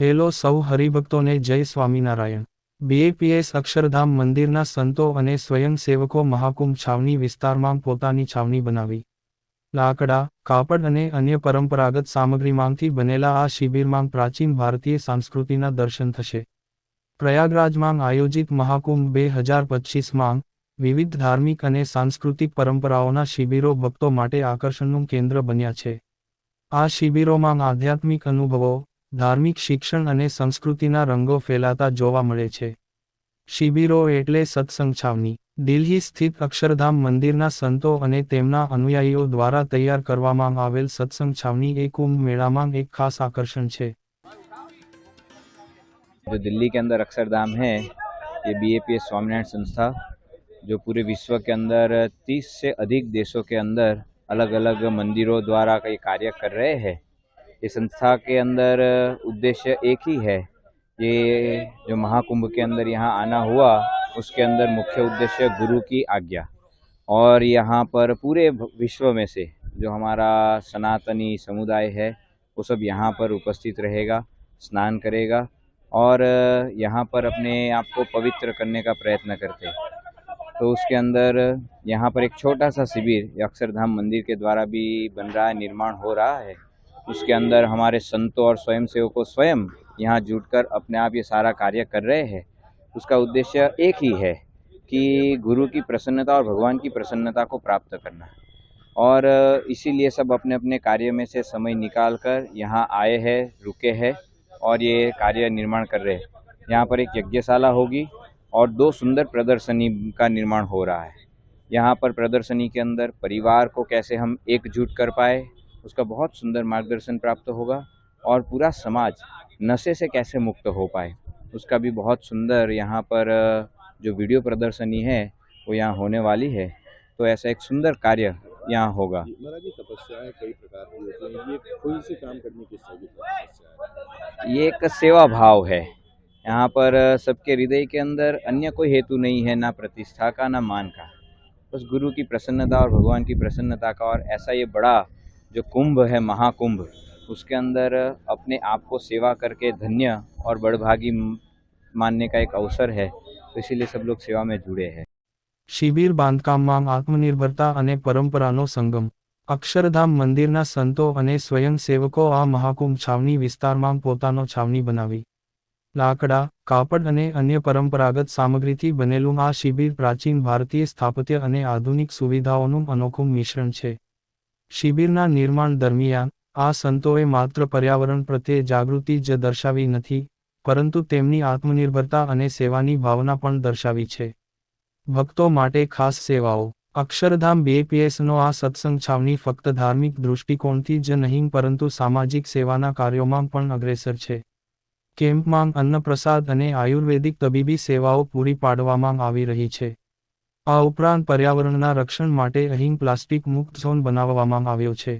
Hello સૌ હરિભક્તોને જય Swaminarayan. BAPS Akshardham મંદિરના સંતો અને સ્વયંસેવકો મહાકુંભ છાવણી વિસ્તારમાં પોતાની છાવણી બનાવી લાકડા, કાપડ અને અન્ય પરંપરાગત સામગ્રીમાંથી બનેલા આ શિબિરમાં પ્રાચીન ભારતીય સંસ્કૃતિના દર્શન થશે। પ્રયાગરાજમાં આયોજિત મહાકુંભ 2025માં વિવિધ ધાર્મિક અને સાંસ્કૃતિક પરંપરાઓના શિબિરો ભક્તો માટે આકર્ષણનું કેન્દ્ર બન્યા છે। આ શિબિરોમાં આધ્યાત્મિક અનુભવો, ધાર્મિક શિક્ષણ અને સંસ્કૃતિના રંગો ફેલાતા જોવા મળે છે। શિબિરો એટલે સત્સંગ છાવણી। દિલ્હી સ્થિત અક્ષરધામ મંદિરના સંતો અને તેમના અનુયાયીઓ દ્વારા તૈયાર કરવામાં આવેલ સત્સંગ છાવણી એ કુંભ મેળામાં એક ખાસ આકર્ષણ છે। जो दिल्ली के अंदर अक्षरधाम है, ये बीएपीएस स्वामीनारायण संस्था जो पूरे विश्व के अंदर 30 से अधिक देशों के अंदर अलग अलग मंदिरों द्वारा कई कार्य कर रहे हैं। ये संस्था के अंदर उद्देश्य एक ही है। ये जो महाकुंभ के अंदर यहाँ आना हुआ, उसके अंदर मुख्य उद्देश्य गुरु की आज्ञा, और यहाँ पर पूरे विश्व में से जो हमारा सनातनी समुदाय है वो सब यहाँ पर उपस्थित रहेगा, स्नान करेगा और यहाँ पर अपने आप को पवित्र करने का प्रयत्न करते हैं। तो उसके अंदर यहाँ पर एक छोटा सा शिविर अक्षरधाम मंदिर के द्वारा भी बन रहा है, निर्माण हो रहा है। उसके अंदर हमारे संतों और स्वयंसेवकों स्वयं यहाँ जुटकर अपने आप ये सारा कार्य कर रहे हैं। उसका उद्देश्य एक ही है कि गुरु की प्रसन्नता और भगवान की प्रसन्नता को प्राप्त करना, और इसीलिए सब अपने अपने कार्य में से समय निकाल कर यहाँ आए हैं, रुके हैं और ये कार्य निर्माण कर रहे हैं। यहाँ पर एक यज्ञशाला होगी और 2 सुंदर प्रदर्शनी का निर्माण हो रहा है। यहाँ पर प्रदर्शनी के अंदर परिवार को कैसे हम एकजुट कर पाए, उसका बहुत सुंदर मार्गदर्शन प्राप्त होगा, और पूरा समाज नशे से कैसे मुक्त हो पाए उसका भी बहुत सुंदर यहाँ पर जो वीडियो प्रदर्शनी है वो यहाँ होने वाली है। तो ऐसा एक सुंदर कार्य यहाँ होगा। महाराज जी, तपस्याएं कई प्रकार की होती हैं, ये खुद से काम करने की तपस्या है? ये एक सेवा भाव है। यहाँ पर सबके हृदय के अंदर अन्य कोई हेतु नहीं है, ना प्रतिष्ठा का ना मान का, बस गुरु की प्रसन्नता और भगवान की प्रसन्नता का। और ऐसा ये बड़ा जो कुंभ है, महाकुंभ, उसके अंदर अपने आप को सेवा करके धन्य और बड़भागी मानने का एक अवसर है। तो इसीलिए सब लोग सेवा में जुड़े हैं। શિબિર બાંધકામમાં આત્મનિર્ભરતા અને પરંપરાનો સંગમ। અક્ષરધામ મંદિરના સંતો અને સ્વયંસેવકો આ મહાકુંભ છાવણી વિસ્તારમાં પોતાનો છાવણી બનાવી લાકડા, કાપડ અને અન્ય પરંપરાગત સામગ્રીથી બનેલું આ શિબિર પ્રાચીન ભારતીય સ્થાપત્ય અને આધુનિક સુવિધાઓનું અનોખું મિશ્રણ છે। શિબિરના निर्माण દરમિયાન આ સંતોએ માત્ર પર્યાવરણ પ્રત્યે જાગૃતિ જ દર્શાવી નથી, પરંતુ તેમની આત્મનિર્ભરતા અને સેવાની ભાવના પણ દર્શાવી છે। ભક્તો માટે ખાસ સેવાઓ। અક્ષરધામ બીએપીએસનો આ સત્સંગ છાવણી ફક્ત ધાર્મિક દૃષ્ટિકોણથી જ નહીં પરંતુ સામાજિક સેવાના કાર્યોમાં પણ અગ્રેસર છે। કેમ્પમાં અન્નપ્રસાદ અને આયુર્વેદિક તબીબી સેવાઓ પૂરી પાડવામાં આવી રહી છે। આ ઉપરાંત પર્યાવરણના રક્ષણ માટે અહીં પ્લાસ્ટિક મુક્ત ઝોન બનાવવામાં આવ્યો છે।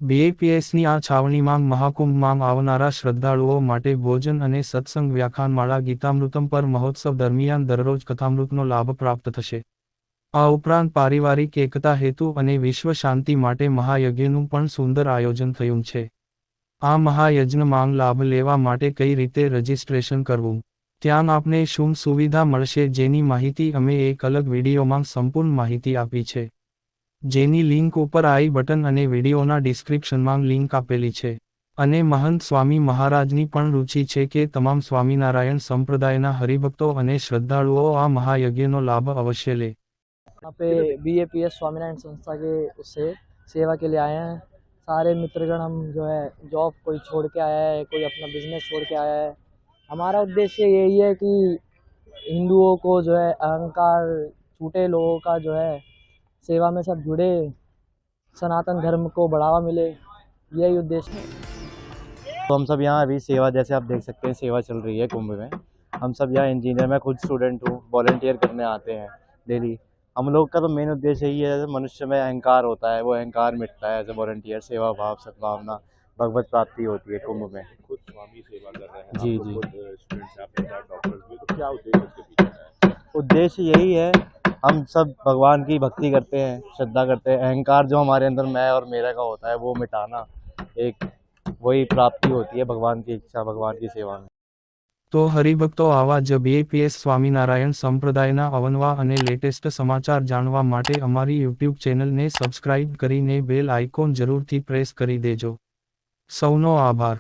બીએપીએસની આ છાવણીમાં મહાકુંભમાં આવનારા શ્રદ્ધાળુઓ માટે ભોજન અને સત્સંગ વ્યાખ્યાનમાળા ગીતામૃતમ પર મહોત્સવ દરમિયાન દરરોજ કથામૃતનો લાભ પ્રાપ્ત થશે। આ ઉપરાંત પારિવારિક એકતા હેતુ અને વિશ્વ શાંતિ માટે મહાયજ્ઞનું પણ સુંદર આયોજન થયું છે। આ મહાયજ્ઞમાં લાભ લેવા માટે કઈ રીતે રજિસ્ટ્રેશન કરવું, ત્યાં આપને શું સુવિધા મળશે, જેની માહિતી અમે એક અલગ વિડીયોમાં સંપૂર્ણ માહિતી આપી છે, જેની લિંક ઉપર આઈ બટન અને વિડીયોના ડિસ્ક્રિપ્શનમાં લિંક આપેલી છે। અને મહંત સ્વામી મહારાજની પણ રુચિ છે કે તમામ સ્વામિનારાયણ સંપ્રદાયના હરિભક્તો અને શ્રદ્ધાળુઓ આ મહાયજ્ઞનો લાભ અવશ્ય લે। यहाँ पे बीएपीएस स्वामीनारायण संस्था के उससे सेवा के लिए आए हैं। सारे मित्रगण हम जो है जॉब कोई छोड़ के आया है, कोई अपना बिजनेस छोड़ के आया है। हमारा उद्देश्य यही है कि हिंदुओं को जो है अहंकार छूटे, लोगों का जो है सेवा में सब जुड़े, सनातन धर्म को बढ़ावा मिले, यही उद्देश्य है। तो हम सब यहाँ अभी सेवा, जैसे आप देख सकते हैं, सेवा चल रही है कुंभ में। हम सब यहाँ इंजीनियर, मैं खुद स्टूडेंट हूँ, वॉलंटियर करने आते हैं डेली। हम लोग का तो मेन उद्देश्य यही है, जैसे मनुष्य में अहंकार होता है वो अहंकार मिटता है। एज ए वॉलंटियर सेवा भाव, सद्भावना, भगवत प्राप्ति होती है कुंभ में। खुद स्वामी सेवा कर रहे हैं, जी, आप जी। खुद स्टूडेंट्स हैं, आपने कहा डॉक्टर्स भी, तो क्या उद्देश्य इसके पीछे है? उद्देश्य यही है, हम सब भगवान की भक्ति करते हैं, श्रद्धा करते हैं। अहंकार जो हमारे अंदर मैं और मेरा का होता है वो मिटाना, एक वही प्राप्ति होती है भगवान की इच्छा, भगवान की सेवा में। તો હરિભક્તો આવા જ BAPS સ્વામિનારાયણ સંપ્રદાયના અવનવા અને લેટેસ્ટ સમાચાર જાણવા માટે અમારી યુટ્યુબ ચેનલને સબસ્ક્રાઇબ કરીને બેલ આઇકોન જરૂરથી પ્રેસ કરી દેજો. સૌનો આભાર.